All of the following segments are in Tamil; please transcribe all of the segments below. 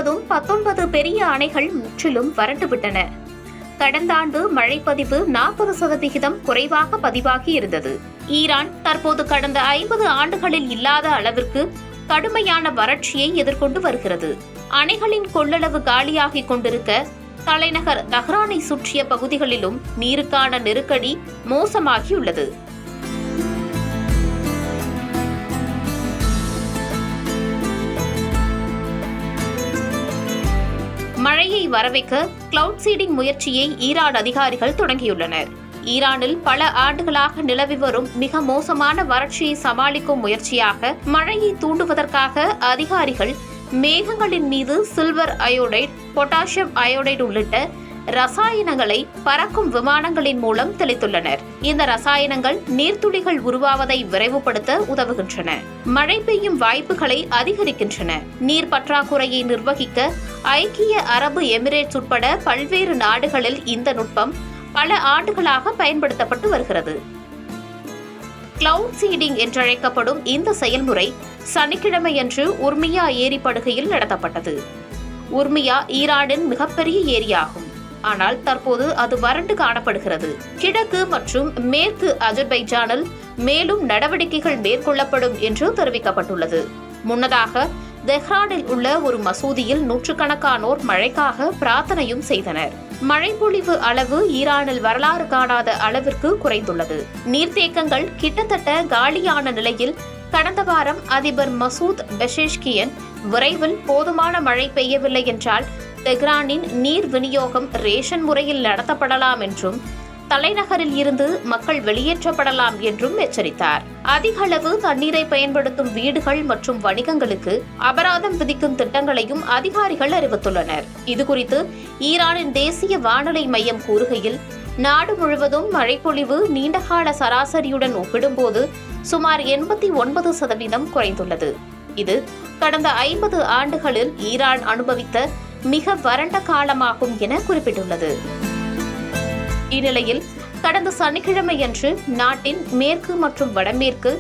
முழுவதும் 19 பெரிய அணைகள் முற்றிலும் வறண்டுவிட்டன. கடந்த ஆண்டு மழைப்பதிவு 40% குறைவாக பதிவாகி இருந்தது. ஈரான் தற்போது கடந்த 50 ஆண்டுகளில் இல்லாத அளவிற்கு கடுமையான வறட்சியை எதிர்கொண்டு வருகிறது. அணைகளின் கொள்ளளவு காலியாகிக் கொண்டிருக்க தலைநகர் தஹ்ரானை சுற்றிய பகுதிகளிலும் நீருக்கான நெருக்கடி மோசமாகியுள்ளது. மழையை வரவைக்க கிளவுட் சீடிங் முயற்சியை ஈரான் அதிகாரிகள் தொடங்கியுள்ளனர். ஈரானில் பல ஆண்டுகளாக நிலவி வரும் மிக மோசமான வறட்சியை சமாளிக்கும் முயற்சியாக மழையை தூண்டுவதற்காக அதிகாரிகள் மேகங்களின் மீது சில்வர் அயோடைடு, பொட்டாசியம் அயோடைடு உள்ளிட்ட ரசாயனங்களை பறக்கும் விமானங்களின் மூலம் தெளித்துள்ளனர். இந்த ரசாயனங்கள் நீர்த்துளிகள் உருவாவதை விரைவுபடுத்த உதவுகின்றன, மழை பெய்யும் வாய்ப்புகளை அதிகரிக்கின்றன. நீர் பற்றாக்குறையை நிர்வகிக்க ஐக்கிய அரபு எமிரேட்ஸ் உட்பட பல்வேறு நாடுகளில் இந்த நுட்பம் பல ஆண்டுகளாக பயன்படுத்தப்பட்டு வருகிறது. கிளவுட் சீடிங் என்றழைக்கப்படும் இந்த செயல்முறை சனிக்கிழமையன்று உர்மியா ஏரிப்படுகையில் நடத்தப்பட்டது. உர்மியா ஈரானின் மிகப்பெரிய ஏரியாகும். ஆனால் தற்போது அது வறண்டு காணப்படுகிறது. கிழக்கு மற்றும் மேற்கு அஜர்பைஜானில் மேலும் நடவடிக்கைகள் மேற்கொள்ளப்படும் என்று தெரிவிக்கப்பட்டுள்ளது. முன்னதாக தெஹ்ரானில் உள்ள ஒரு மசூதியில் நூற்றுக்கணக்கானோர் மழைக்காக பிரார்த்தனையும் செய்தனர். மழைப்பொழிவு அளவு ஈரானில் வரலாறு காணாத அளவிற்கு குறைந்துள்ளது. நீர்த்தேக்கங்கள் கிட்டத்தட்ட காலியான நிலையில் கடந்த வாரம் அதிபர் மசூத் பெஷேஷ்கியன் விரைவில் போதுமான மழை பெய்யவில்லை என்றால் தெஹ்ரானின் நீர் விநியோகம் ரேஷன் முறையில் நடத்தப்படலாம் என்றும் தலைநகரில் இருந்து மக்கள் வெளியேற்றப்படலாம் என்றும் எச்சரித்தார். அதிக அளவு தண்ணீரை பயன்படுத்தும் வீடுகள் மற்றும் வணிகங்களுக்கு அபராதம் விதிக்கும் திட்டங்களையும் அதிகாரிகள் அறிவித்துள்ளனர். இதுகுறித்து ஈரானின் தேசிய வானிலை மையம் கூறுகையில், நாடு முழுவதும் மழைப்பொழிவு நீண்டகால சராசரியுடன் ஒப்பிடும்போது சுமார் 89% குறைந்துள்ளது. இது கடந்த 50 ஆண்டுகளில் ஈரான் அனுபவித்த மிக வறண்ட காலமாகும் என குறிப்பிட்டுள்ளது. இந்நிலையில் கடந்த சனிக்கிழமையன்று நாட்டின் மேற்கு மற்றும் வடமேற்கு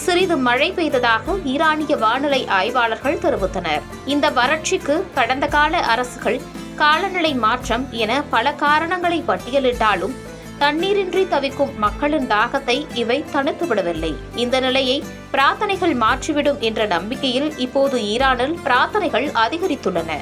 சிறிது மழை பெய்ததாக ஈரானிய வானிலை ஆய்வாளர்கள் தெரிவித்தனர். இந்த வறட்சிக்கு கடந்த கால அரசுகள் காலநிலை மாற்றம் என பல காரணங்களை பட்டியலிட்டாலும் தண்ணீரின்றி தவிக்கும் மக்களின் தாகத்தை இவை தணித்துவிடவில்லை. இந்த நிலையை பிரார்த்தனைகள் மாற்றிவிடும் என்ற நம்பிக்கையில் இப்போது ஈரானில் பிரார்த்தனைகள் அதிகரித்துள்ளன.